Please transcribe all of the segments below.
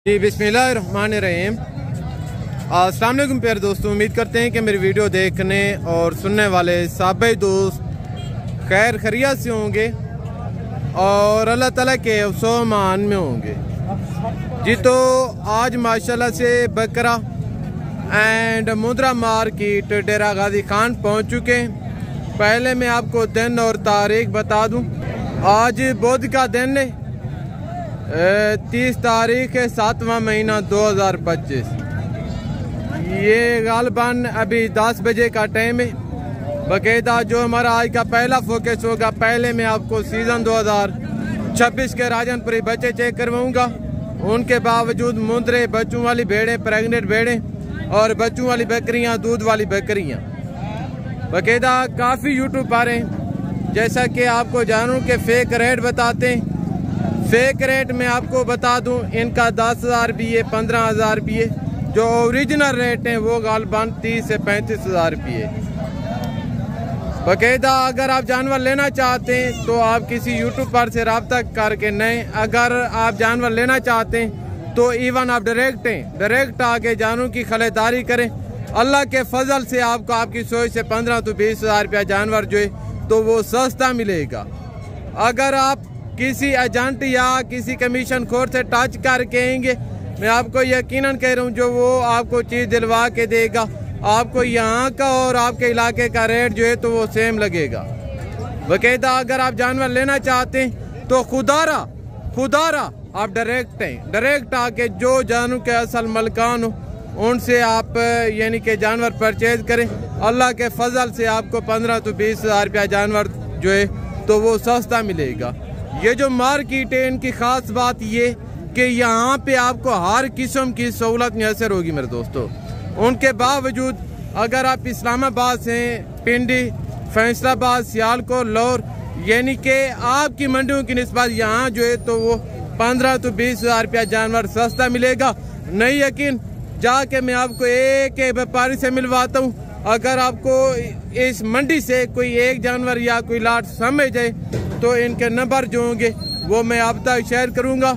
जी बिस्मिल्लाहिर्रहमानिर्रहीम। अस्सलाम वालेकुम प्यारे दोस्तों, उम्मीद करते हैं कि मेरी वीडियो देखने और सुनने वाले साबे दोस्त खैर खैरियत से होंगे और अल्लाह ताला के अफ़सो-मान में होंगे। जी तो आज माशाल्लाह से बकरा एंड मुंद्रा मार्केट डेरा गाजी खान पहुंच चुके हैं। पहले मैं आपको दिन और तारीख बता दूं। आज बुध का दिन है, 30 तारीख है 7वां महीना 2025। ये गालबन अभी 10 बजे का टाइम है। बाकायदा जो हमारा आज का पहला फोकस होगा, पहले मैं आपको सीज़न 2026 के राजनपुरी बच्चे चेक करवाऊंगा। उनके बावजूद मुंद्रे, बच्चों वाली भेड़ें, प्रेगनेंट भेड़ें और बच्चों वाली बकरियां, दूध वाली बकरियां। बाकायदा काफ़ी यूट्यूब पर हैं, जैसा कि आपको जानूं के फेक रेट बताते हैं। फेक रेट में आपको बता दूं, इनका 10,000 भी है, 15,000 भी है। जो ओरिजिनल रेट है वो गालबन 30 से 35,000 रुपये। बाकायदा अगर आप जानवर लेना चाहते हैं तो आप किसी यूट्यूब पर से रब्ता करके नहीं, अगर आप जानवर लेना चाहते हैं तो इवन आप डायरेक्ट आके जानों की खरीदारी करें। अल्लाह के फजल से आपको आपकी सोच से 15 तो 20,000 रुपया जानवर जो है तो वो सस्ता मिलेगा। अगर आप किसी एजेंट या किसी कमीशन खोर से टच करके आएंगे, मैं आपको यकीनन कह रहा हूँ जो वो आपको चीज़ दिलवा के देगा, आपको यहाँ का और आपके इलाके का रेट जो है तो वो सेम लगेगा। बाकायदा अगर आप जानवर लेना चाहते हैं तो खुदारा आप डायरेक्ट आके जो जानू के असल मलकान हो उनसे आप यानी कि जानवर परचेज करें। अल्लाह के फजल से आपको 15 तो 20,000 रुपया जानवर जो है तो वो सस्ता मिलेगा। ये जो मार्केट है, इनकी खास बात ये कि यहाँ पे आपको हर किस्म की सहूलत मैसर होगी मेरे दोस्तों। उनके बावजूद अगर आप इस्लामाबाद से, पिंडी, फैसलाबाद, सियालकोट, लाहौर, यानी कि आपकी मंडियों की निस्बत यहाँ जो है तो वो 15 तो 20,000 रुपया जानवर सस्ता मिलेगा। नहीं यकीन, जाके मैं आपको एक व्यापारी से मिलवाता हूँ। अगर आपको इस मंडी से कोई एक जानवर या कोई लाट समझ जाए तो इनके नंबर जो होंगे वो मैं आप तक शेयर करूँगा।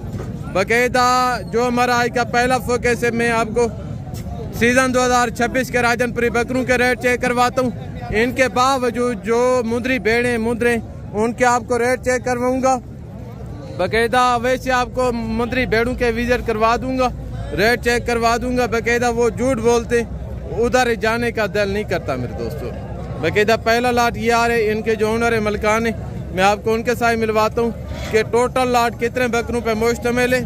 बाकायदा जो हमारा आज का पहला फोकस है, मैं आपको सीज़न 2026 के राजनपुरी बकरों के रेट चेक करवाता हूँ। इनके बावजूद जो मुंद्री भेड़ें मुंद्रे उनके आपको रेट चेक करवाऊँगा। बाकायदा वैसे आपको मुंद्री भेड़ों के विजिट करवा दूँगा, रेट चेक करवा दूँगा। बाकायदा वो झूठ बोलते, उधर जाने का दिल नहीं करता मेरे दोस्तों। बाकायदा पहला लाट ये आ रहे, इनके जो ओनर है मलकान है, मैं आपको उनके साथ मिलवाता हूँ कि टोटल लाट कितने बकरों पे मुश्तमिल है,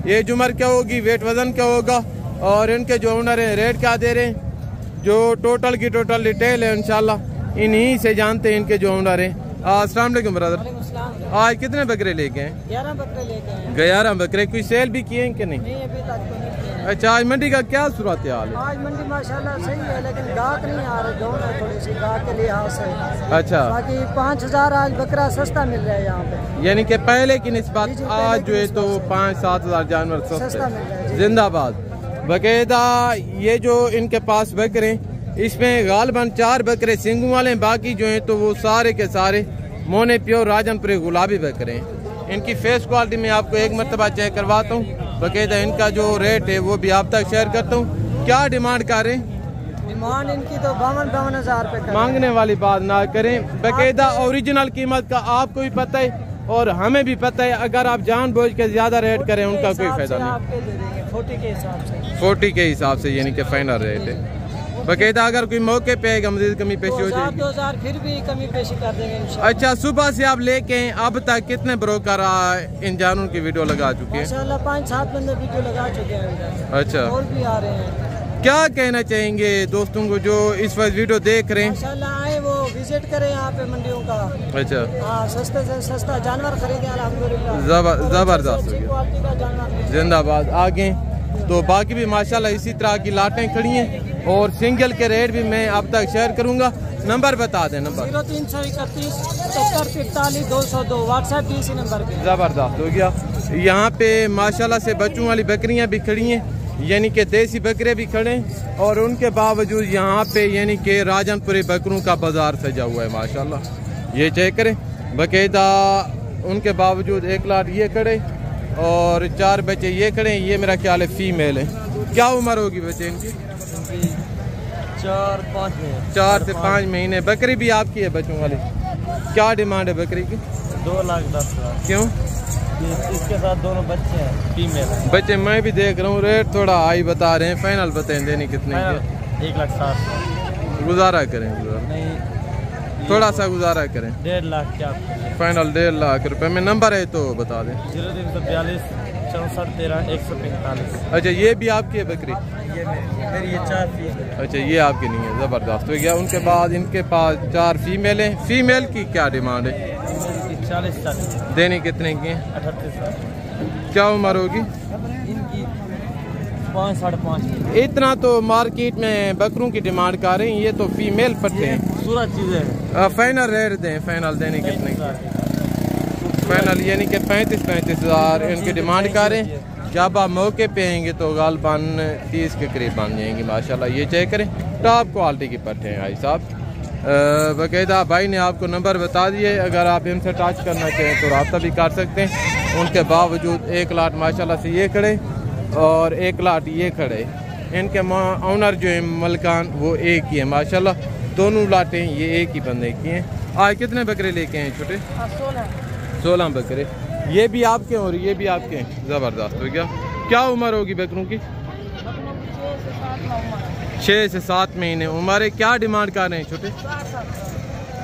एज उम्र क्या होगी, वेट वजन क्या होगा और इनके जो ओनर हैं रेट क्या दे रहे हैं। जो टोटल की टोटल डिटेल है इंशाल्लाह इन्हीं से जानते हैं इनके जो ओनर हैं। अस्सलाम वालेकुम ब्रदर, आज कितने बकरे लेके हैं? 11 बकरे लेके हैं। 11 बकरे। कोई सेल भी किए हैं कि नहीं? नहीं, अभी तक तो नहीं किए। अच्छा, आज मंडी का क्या सूरत हाल है? आज मंडी माशाल्लाह सही है, लेकिन गाहक नहीं आ रहे, डाउन है थोड़ी सी गाहक के लिहाज से। अच्छा, बाकी 5,000 आज बकरा सस्ता मिल रहा है यहाँ पे, यानी कि पहले की निस्बत आज जो है तो 5-7 जानवर सस्ता मिल रहा है। जिंदाबाद। बाकायदा ये जो इनके पास बकरे, इसमें गालबन 4 बकरे सिंगू वाले हैं, बाकी जो हैं तो वो सारे के सारे मोने प्योर राजनपुरी गुलाबी बकरे हैं। इनकी फेस क्वालिटी में आपको एक मरतबा चेक करवाता हूँ। बाकायदा इनका जो रेट है वो भी आप तक शेयर करता हूँ। क्या डिमांड कर रहे हैं? डिमांड इनकी तो 52,000 रुपये। मांगने वाली बात ना करें। बाकायदा ओरिजिनल कीमत का आपको भी पता है और हमें भी पता है। अगर आप जानबूझ के ज्यादा रेट करें उनका कोई फायदा नहीं। 40 के हिसाब से, 40 के हिसाब से यानी कि फाइनल रेट है। बाकायदा अगर कोई मौके पे आएगा मजीद कमी पेशी हो जाएगी। 2,000 फिर भी कमी पेशी कर देंगे इंशाल्लाह। अच्छा, सुबह से आप लेके अब तक कितने ब्रोकर इन जानों की वीडियो लगा चुके हैं? माशाल्लाह 5-7 बंदे वीडियो लगा चुके हैं। अच्छा, और भी आ रहे हैं। क्या कहना चाहेंगे दोस्तों को जो इस वक्त वीडियो देख रहे हैं? माशाल्लाह आए वो विजिट करें यहाँ पे मंडियों का। अच्छा, हाँ, सस्ते से सस्ता जानवर खरीदे अल्हम्दुलिल्लाह। जबरदस्त क्वालिटी का जानवर। जिंदाबाद। आगे तो बाकी भी माशाल्लाह इसी तरह की लाटें खड़ी हैं और सिंगल के रेट भी मैं आप तक शेयर करूंगा। नंबर बता दें। नंबर 0331 73 202 व्हाट्सएप भी इसी नंबर पे। जबरदस्त हो गया। यहाँ पे माशाल्लाह से बच्चों वाली बकरियाँ भी खड़ी हैं, यानी कि देसी बकरे भी खड़े हैं और उनके बावजूद यहाँ पे यानी कि राजनपुरी बकरों का बाजार सजा हुआ है माशाल्लाह। ये चेक करें। बाकायदा उनके बावजूद एक लाट ये खड़े और 4 बच्चे ये खड़े हैं, ये मेरा ख्याल है फीमेल है। क्या उम्र होगी बच्चे इनकी? 4 से 5 महीने। बकरी भी आपकी है बच्चों वाली? क्या डिमांड है बकरी की? 2,10,000। क्यों? इसके साथ दोनों बच्चे हैं, फीमेल बच्चे मैं भी देख रहा हूँ। रेट थोड़ा हाई बता रहे हैं, फाइनल बताएं देनी कितने की? 1,60,000। गुजारा करें थोड़ा सा गुजारा करें। 1.5 लाख क्या? फाइनल 1.5 लाख रुपए में। नंबर है तो बता दें। 0342 64 13 145। अच्छा ये भी आपकी है बकरी? ये मेरी ये 4 फीमेल। अच्छा ये आपकी नहीं है, ज़बरदस्त हो गया। उनके बाद इनके पास 4 फीमेल हैं। फीमेल की क्या डिमांड है? 40,000। देनी कितने की? 38,000। क्या उम्र होगी इनकी? 5 साढ़े 5। इतना तो मार्केट में बकरों की डिमांड कर रहे हैं, ये तो फीमेल पट्टे हैं। पूरा चीज़ें फाइनल रेट दें। फाइनल देने कितने की? फाइनल यानी कि 35 हज़ार इनकी डिमांड कर रहे हैं। जब आप मौके पे आएंगे तो गालबान 30 के करीब बन जाएंगे माशाल्लाह। ये चेक करें, टॉप क्वालिटी के पट्टे हैं भाई साहब। बाकायदा भाई ने आपको नंबर बता दिए, अगर आप इनसे टच करना चाहें तो रब्ता भी कर सकते हैं। उनके बावजूद 1 लाट माशाल्लाह से ये खड़े और 1 लाट ये खड़े। इनके ऑनर जो है मलकान वो एक ही है माशाल्लाह। दोनों लाटें ये एक ही बंदे की हैं। आज कितने बकरे लेके हैं छोटे? 16 बकरे। ये भी आपके और ये भी आपके हैं। ज़बरदस्त हो गया। क्या उम्र होगी बकरों की? 6 से 7 महीने उम्र है। क्या डिमांड कर रहे हैं छोटे?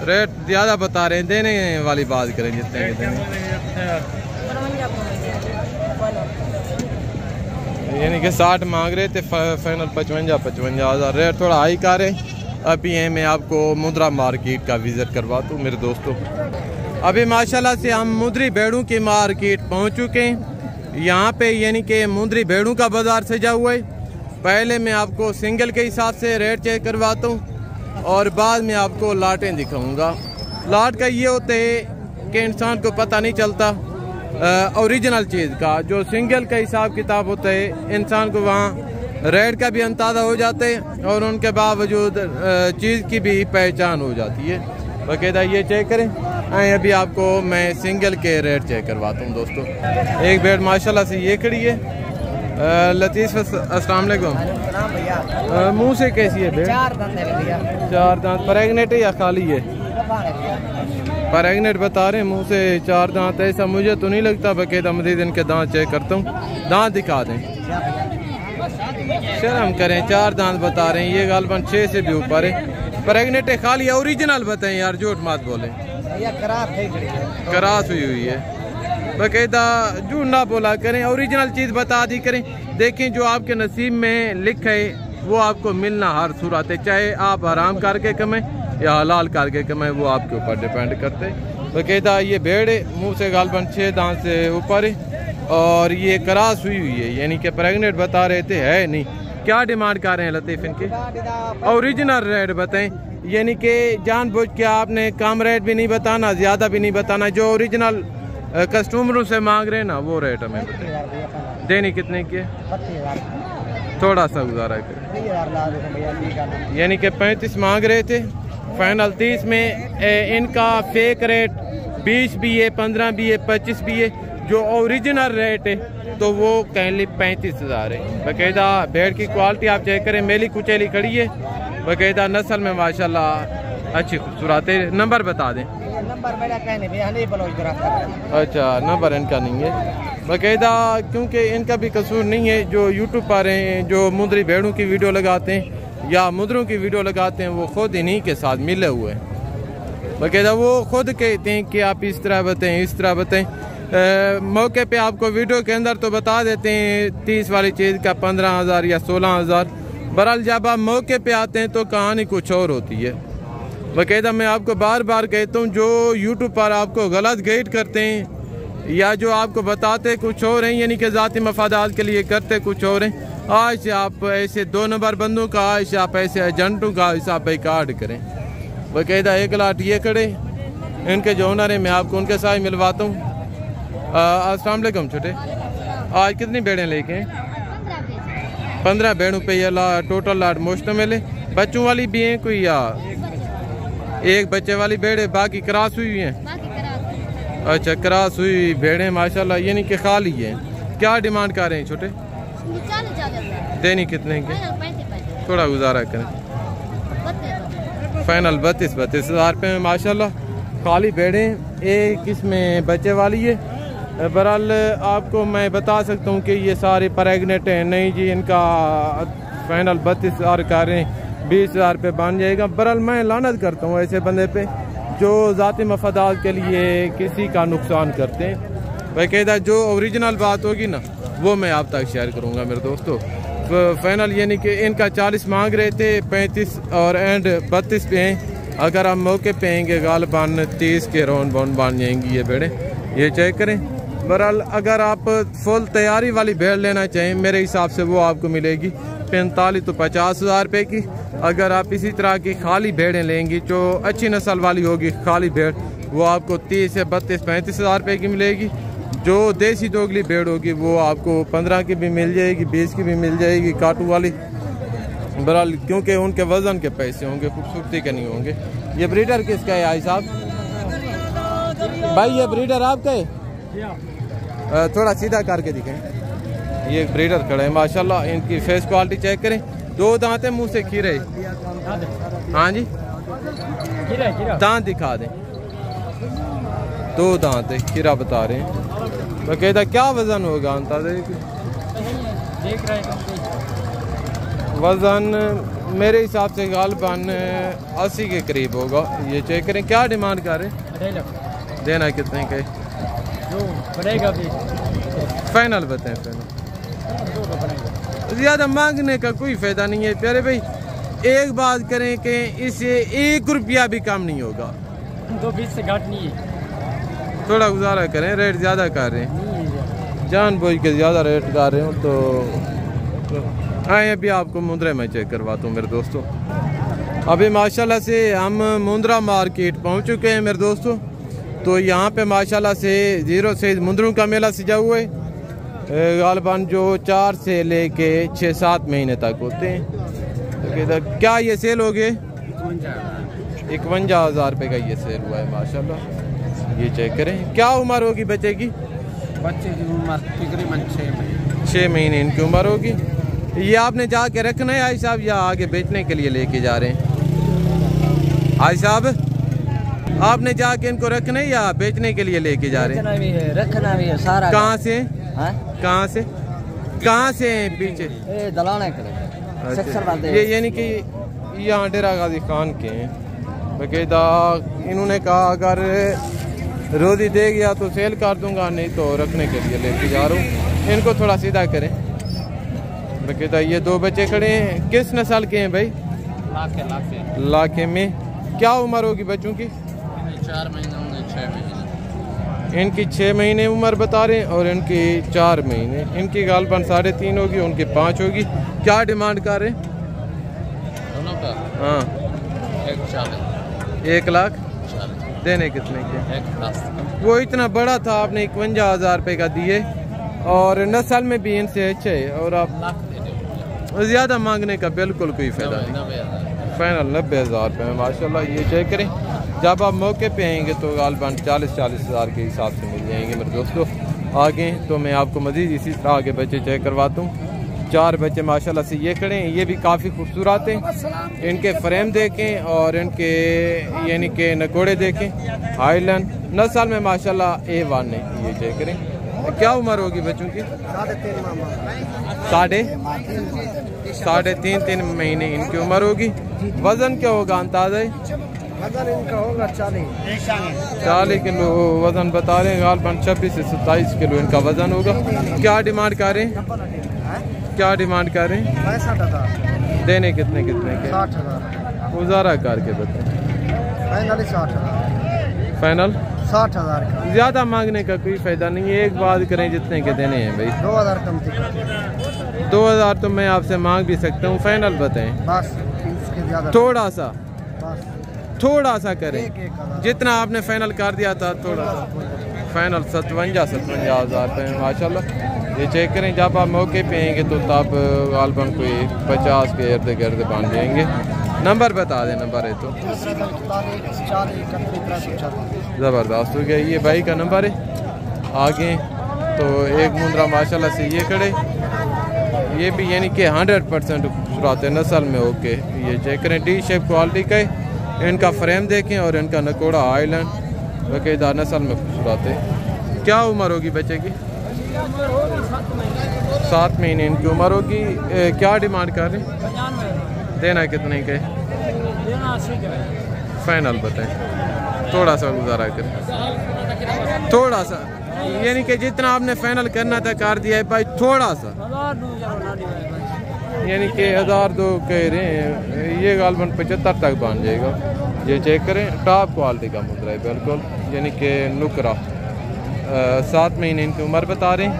रेट ज़्यादा बता रहे हैं, देने वाली बात करें जितने यानी कि 60 मांग रहे थे, फाइनल 55 हज़ार। रेट थोड़ा हाई कर रहे हैं। अभी है मैं आपको मुद्रा मार्केट का विज़िट करवाता हूँ मेरे दोस्तों। अभी माशाल्लाह से हम मुंदरी भेड़ों की मार्केट पहुँच चुके हैं। यहाँ पे यानी कि मुंदरी भेड़ों का बाज़ार सजा हुआ है। पहले मैं आपको सिंगल के हिसाब से रेट चेक करवाता हूँ और बाद में आपको लाटें दिखाऊंगा। लाट का ये होता है कि इंसान को पता नहीं चलता ओरिजिनल चीज़ का। जो सिंगल का हिसाब किताब होता है इंसान को वहाँ रेट का भी अंदाज़ा हो जाता है और उनके बावजूद चीज़ की भी पहचान हो जाती है। बाकायदा ये चेक करें। अभी आपको मैं सिंगल के रेट चेक करवाता हूँ दोस्तों। एक भेड़ माशाल्लाह से ये खड़ी है। लतीफ़ अस्सलाम वालेकुम। मुँह से कैसी है भेड़? 4 दांत। प्रेग्नेंट है या खाली है? प्रेग्नेंट बता रहे हैं, मुँह से 4 दांत। ऐसा मुझे तो नहीं लगता। बाकायदा मज़ीद इनके दांत चेक करता हूँ। दांत दिखा दें, शर्म करें। 4 दांत बता रहे हैं। ये गालबन 6 से भी ऊपर है। प्रेग्नेंट है, खाली ओरिजिनल बताएं यार, झूठ मत बोले। करास हुई है। बाकायदा झूठ ना बोला करें, ओरिजिनल चीज़ बता दी करें। देखें जो आपके नसीब में लिखा है वो आपको मिलना हर सूरत है। चाहे आप हराम करके कमें या हलाल करके कमें, वो आपके ऊपर डिपेंड करते हैं। बाकायदा ये भेड़ है, मुँह से गालबन 6 दांत से ऊपर है और ये करास हुई है, यानी कि प्रेग्नेंट बता रहे थे, है नहीं। क्या डिमांड कर रहे हैं लतीफ़ इनके? ओरिजिनल रेट बताएं, यानी कि जानबूझ के आपने कम रेट भी नहीं बताना, ज़्यादा भी नहीं बताना। जो ओरिजिनल कस्टमरों से मांग रहे हैं ना वो रेट हमें बताएं। देनी कितने की? थोड़ा सा गुजारा करें। यानी कि 35 मांग रहे थे, फाइनल 30 में। इनका फेक रेट 20 भी है, 15 भी है, 25 भी है। जो ओरिजिनल रेट है तो वो कहली 35 हज़ार है। बाकायदा भेड़ की क्वालिटी आप चेक करें, मेली कुचेली खड़ी है। बाकायदा नस्ल में माशाल्लाह अच्छी खूबसूरत है। नंबर बता दें। नंबर मेरा कहने अच्छा नंबर इनका नहीं है बाकायदा, क्योंकि इनका भी कसूर नहीं है। जो यूट्यूब पर हैं, जो मुंदरी भेड़ों की वीडियो लगाते हैं या मुंदरों की वीडियो लगाते हैं, वो खुद इन्हीं के साथ मिले हुए हैं। बाकायदा वो खुद कहते हैं कि आप इस तरह बताएं, इस तरह बताएं। मौके पे आपको वीडियो के अंदर तो बता देते हैं 30 वाली चीज़ का 15,000 या 16,000। बहरहाल जब आप मौके पे आते हैं तो कहानी कुछ और होती है। बाकायदा मैं आपको बार बार कहता हूँ, जो यूट्यूब पर आपको गलत गाइड करते हैं या जो आपको बताते कुछ और हैं, यानी कि ज़ाती मफादात के लिए करते कुछ और हैं, आज से आप ऐसे 2 नंबर बंदों का, आज से आप ऐसे एजेंटों का हिसाब बैकार्ड करें। बाकायदा 1 लाख ये खड़े, इनके जो ओनर है मैं आपको उनके साथ मिलवाता हूँ। अस्सलाम वालेकुम छोटे, आज कितनी भेड़ें लेके हैं? 15 भेड़ों पे ये टोटल लाट मुश्तमिल है। बच्चों वाली भी हैं कोई या एक बच्चे वाली भेड़ है? बाकी क्रॉस हुई हैं। अच्छा, क्रॉस हुई भेड़ें माशाल्लाह, यानी कि खाली है। क्या डिमांड कर रहे हैं छोटे? देनी कितने के? थोड़ा गुजारा करें। फाइनल 32 हज़ार रुपये में माशाल्लाह खाली भेड़ें। एक इसमें बच्चे वाली है। बहरहाल आपको मैं बता सकता हूँ कि ये सारे प्रेगनेंट हैं। नहीं जी, इनका फाइनल 32 हज़ार कर रहे हैं, 20 हज़ार रुपये बन जाएगा। बहरहाल मैं लानत करता हूँ ऐसे बंदे पे जो ज़ाती मफादात के लिए किसी का नुकसान करते हैं। बाकायदा जो ओरिजिनल बात होगी ना वो मैं आप तक शेयर करूँगा मेरे दोस्तों। फाइनल यानी कि इनका 40 मांग रहे थे, 35 और एंड 32 पे हैं। अगर आप मौके पे आएंगे गालबान 30 के राउंड बाउंड बन जाएंगी ये भेड़ें, ये चेक करें। बहरहाल अगर आप फुल तैयारी वाली भेड़ लेना चाहें मेरे हिसाब से वो आपको मिलेगी 45 तो 50 हज़ार रुपये की। अगर आप इसी तरह की खाली भेड़ें लेंगी जो अच्छी नस्ल वाली होगी खाली भेड़, वो आपको 30 से 32-35 हज़ार रुपये की मिलेगी। जो देसी दोगली भेड़ होगी वो आपको 15 की भी मिल जाएगी, 20 की भी मिल जाएगी काटू वाली। बहरहाल क्योंकि उनके वजन के पैसे होंगे, खूबसूरती के नहीं होंगे। ये ब्रीडर किसका है आई साहब? भाई ये ब्रीडर आपका है? थोड़ा सीधा करके दिखें। ये ब्रीडर खड़े हैं माशाल्लाह। इनकी फेस क्वालिटी चेक करें। 2 दांत है, मुंह से खीरे। हाँ जी, दांत दिखा दें। 2 दांत है, खीरा बता रहे हैं। तो कहता क्या वजन होगा अंदाज़ा? वजन मेरे हिसाब से गालबान 80 के करीब होगा। ये चेक करें। क्या डिमांड कर रहे? देना कितने के? फाइनल बताएं। फाइनल ज़्यादा मांगने का कोई फ़ायदा नहीं है प्यारे भाई। एक बात करें कि इससे 1 रुपया भी कम नहीं होगा। 220 से घट नहीं है। थोड़ा गुजारा करें, रेट ज़्यादा कर रहे हैं, जानबूझ के ज़्यादा रेट कर रहे हो तो आए। अभी आपको मुंद्रा में चेक करवाता हूँ मेरे दोस्तों। अभी माशाल्लाह से हम मुंद्रा मार्केट पहुँच चुके हैं मेरे दोस्तों। तो यहाँ पे माशाल्लाह से 0 से मुंद्रों का मेला सजा हुआ है। गालबान जो 4 से लेके 6-7 महीने तक होते हैं। तो क्या ये सेल हो गए? 51 हज़ार रुपये का ये सेल हुआ है माशाल्लाह। ये चेक करें। क्या उम्र होगी बच्चे की? बच्चे की उम्र तकरीबन 6 महीने इनकी उम्र होगी। ये आपने जाके रखना है आई साहब या आगे बेचने के लिए लेके जा रहे हैं? आई साहब आपने जाके इनको रखना है या बेचने के लिए लेके जा रहे हैं? रखना भी है सारा। कहाँ से? कहाँ से हैं पीछे? दलाने के ये यानी कि यहाँ डेरा गाजी खान के हैं। बाकायदा इन्होंने कहा अगर रोज़ी दे गया तो सेल कर दूंगा, नहीं तो रखने के लिए लेके जा रहा हूँ। इनको थोड़ा सीधा करें। बाकायदा ये 2 बच्चे खड़े हैं। किस नस्ल के हैं भाई? लाखे में। क्या उम्र होगी बच्चों की? 4 महीने होंगे, 6 महीने। इनकी 6 महीने उम्र बता रहे हैं और इनकी 4 महीने। इनकी गालबान 3.5 होगी, उनकी 5 होगी। क्या डिमांड कर रहे हैं दोनों का? हाँ, 1 लाख। देने कितने के? 1 लाख। वो इतना बड़ा था, आपने 51 हज़ार रुपये का दिए और नस्ल में भी इनसे अच्छे है। और आप ज़्यादा मांगने का बिल्कुल कोई फ़ायदा नहीं। फाइनल 90 हज़ार रुपये में माशाल्लाह। ये चेक करें। जब आप मौके पे आएंगे तो गालबान 40 हज़ार के हिसाब से मिल जाएंगे मेरे दोस्तों। आगे तो मैं आपको मज़ीद इसी तरह आगे बच्चे चेक करवाता हूँ। 4 बच्चे माशाल्लाह से ये खड़े हैं। ये भी काफ़ी खूबसूरत हैं। इनके फ्रेम देखें और इनके यानी कि नकोड़े देखें। हाईलैंड नस्ल में माशाल्लाह A1 है। ये चेक करें। क्या उम्र होगी बच्चों की? 3.5 महीने इनकी उम्र होगी। वज़न क्या होगा अंदाज़ा? वजन इनका होगा 40 किलो वज़न बता रहे हैं। गालबान 26 से 27 किलो इनका वज़न होगा। क्या डिमांड कर रहे हैं? क्या डिमांड कर रहे हैं? 65,000। देने कितने के? 60,000। गुजारा करके बताएं। फाइनल 60,000। फाइनल 60,000 का। ज़्यादा मांगने का कोई फ़ायदा नहीं है। एक बात करें, जितने के देने हैं भाई। 2,000 कम थी। 2,000 तो मैं आपसे मांग भी सकता हूँ। फाइनल बताएं। बस इसके ज़्यादा थोड़ा सा करें। जितना आपने फाइनल कर दिया था थोड़ा। फाइनल 57 हज़ार रुपये माशाल्लाह। ये चेक करें। जब आप मौके पे आएंगे तो तब गालबान कोई 50 के इर्द गिर्द बन जाएंगे। नंबर बता दें, नंबर है तो ज़बरदस्त हो गया। ये भाई का नंबर है। आगे तो एक मुंद्रा माशाल्लाह से ये खड़े, ये भी यानी कि 100% खूबसूरत है, नस्ल में ओके। ये चेक करें, डी शेप क्वालिटी का है। इनका फ्रेम देखें और इनका नकोड़ा आइलैंड बाकायदा नस्ल में खूबसूरत है। क्या उम्र होगी बच्चे की? 7 महीने इनकी उम्र होगी। क्या डिमांड कर रहे हैं? देना कितने के? फाइनल बताएं, थोड़ा सा गुजारा करें, थोड़ा सा, यानी कि जितना आपने फाइनल करना था कर दिया है भाई, थोड़ा सा, यानी कि 1002 कह रहे हैं। ये गालबन 75 तक बन जाएगा। ये चेक करें, टॉप क्वालिटी का मुद्रा है बिल्कुल, यानी कि नुकरा। 7 महीने इनकी उम्र बता रहे हैं।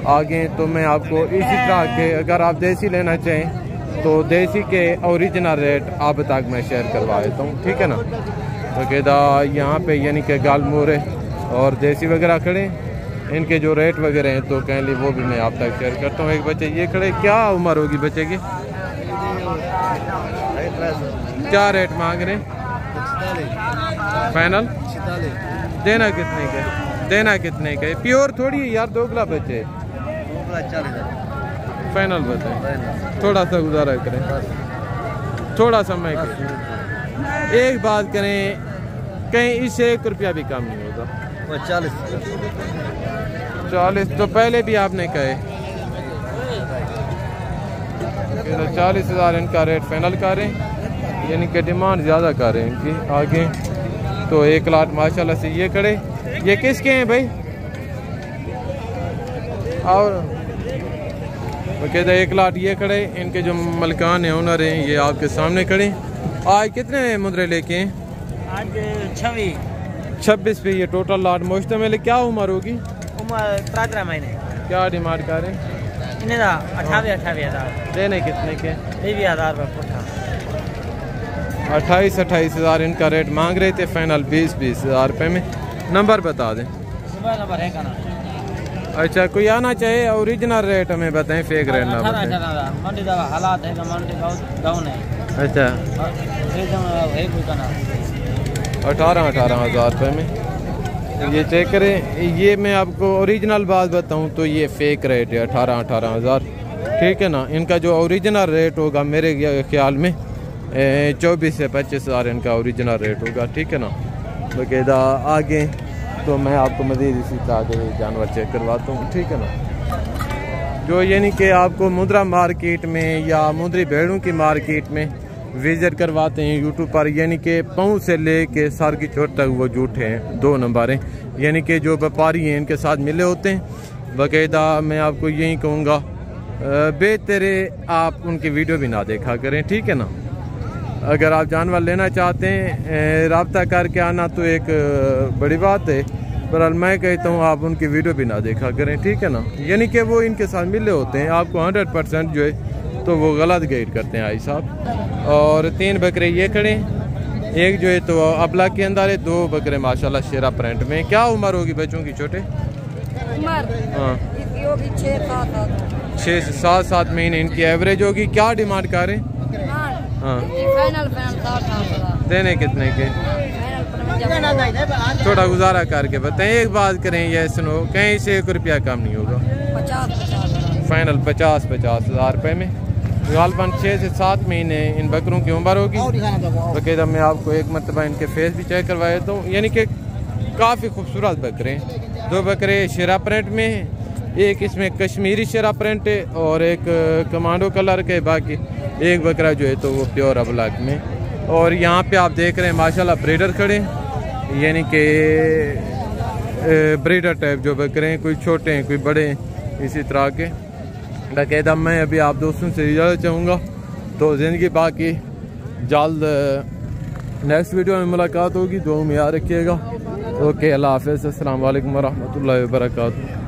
आगे तो मैं आपको इसी तरह के, अगर आप देसी लेना चाहें तो देसी के ओरिजिनल रेट आप तक मैं शेयर करवा देता हूँ, ठीक है ना। तो कहता यहाँ पे यानी कि गालमोरे और देसी वगैरह खड़े, इनके जो रेट वगैरह हैं तो कह ली वो भी मैं आप तक शेयर करता हूँ। एक बच्चे ये खड़े, क्या उम्र होगी बच्चे की? क्या रेट मांग रहे हैं? फाइनल देना कितने के? देना कितने के? प्योर थोड़ी है यार, दोगला बच्चे। फाइनल बताएं, थोड़ा सा गुजारा करें, थोड़ा समय करें। एक बात करें, कहीं इससे 1 रुपया भी कम नहीं होगा। 40 तो पहले भी आपने कहे। 40,000 इनका रेट फाइनल करें, यानी कि डिमांड ज़्यादा कर रहे हैं इनकी। आगे तो 1 लाख माशाल्लाह से ये खड़े। ये किसके हैं भाई? और वो कहते 1 लाख ये खड़े, इनके जो मलकान है ओनर हैं ये आपके सामने खड़े। आज कितने मुद्रे लेके हैं? आज 26 पे ये टोटल लाट मुश्तमिल है। क्या उम्र होगी? उम्र 13 महीने। क्या डिमांड कर रहे हैं? 28,000 देने कितने के? 28,000 इनका रेट मांग रहे थे, फाइनल 20,000 रुपये में। नंबर बता दें। नंबर है का ना? अच्छा, कोई आना चाहे ओरिजिनल रेट हमें बताएं, फेक रेट ना बताएं। मंडी दवा हालात है, मंडी बहुत डाउन है। अच्छा, 18,000 रुपये में ये चेक करें। ये मैं आपको ओरिजिनल बात बताऊं तो ये फेक रेट है 18,000, ठीक है ना। इनका जो ओरिजिनल रेट होगा मेरे ख्याल में 24 से 25,000 इनका ओरिजिनल रेट होगा, ठीक है ना। बाकायदा आगे तो मैं आपको मज़ीद इसी तरह के जानवर चेक करवाता हूँ, ठीक है ना। जो यानी कि आपको मुद्रा मार्केट में या मुद्री भेड़ों की मार्केट में विजिट करवाते हैं यूट्यूब पर, यानी कि पाँव से ले के सर की चोट तक वो झूठे हैं, 2 नंबर हैं। यानी कि जो व्यापारी हैं इनके साथ मिले होते हैं। बाकायदा मैं आपको यही कहूँगा, बेहतर आप उनकी वीडियो भी ना देखा करें, ठीक है ना। अगर आप जानवर लेना चाहते हैं रब्ता करके आना तो एक बड़ी बात है, पर मैं कहता हूँ आप उनकी वीडियो भी ना देखा करें, ठीक है ना। यानी कि वो इनके साथ मिले होते हैं, आपको 100% जो है तो वो गलत गाइड करते हैं आई साहब। और 3 बकरे ये खड़े, एक जो है तो अबला के अंदर है, 2 बकरे माशाल्लाह शेरा प्रिंट में। क्या उम्र होगी बच्चों की छोटे? हाँ 6 से 7 महीने इनकी एवरेज होगी। क्या डिमांड कर रहे हैं? हाँ, देने कितने के? थोड़ा गुजारा करके बताएं। एक बात करें, ये सुनो, कहीं से 1 रुपया कम नहीं होगा। फाइनल 50,000 रुपये में। गालबन 6 से 7 महीने इन बकरों की उम्र होगी। बाकायदा मैं आपको एक मरतबा इनके फेस भी चेक करवा देता हूँ, यानी कि काफ़ी खूबसूरत बकरे हैं। 2 बकरे शेरा प्रिंट में हैं, एक इसमें कश्मीरी शेरा प्रिंट है और एक कमांडो कलर के, बाकी एक बकरा जो है तो वो प्योर अबलाक में। और यहाँ पे आप देख रहे हैं माशाल्लाह ब्रीडर खड़े, यानी कि ब्रीडर टाइप जो बकरे हैं, कोई छोटे हैं कोई बड़े हैं, इसी तरह के। बाकायदा मैं अभी आप दोस्तों से इजाज़त चाहूँगा, तो ज़िंदगी बाकी जल्द नेक्स्ट वीडियो में मुलाकात होगी। दुआ में याद रखिएगा। ओके, अल्लाह हाफ़िज़, अस्सलाम वालेकुम वरहमतुल्लाहि वबरकातुहू।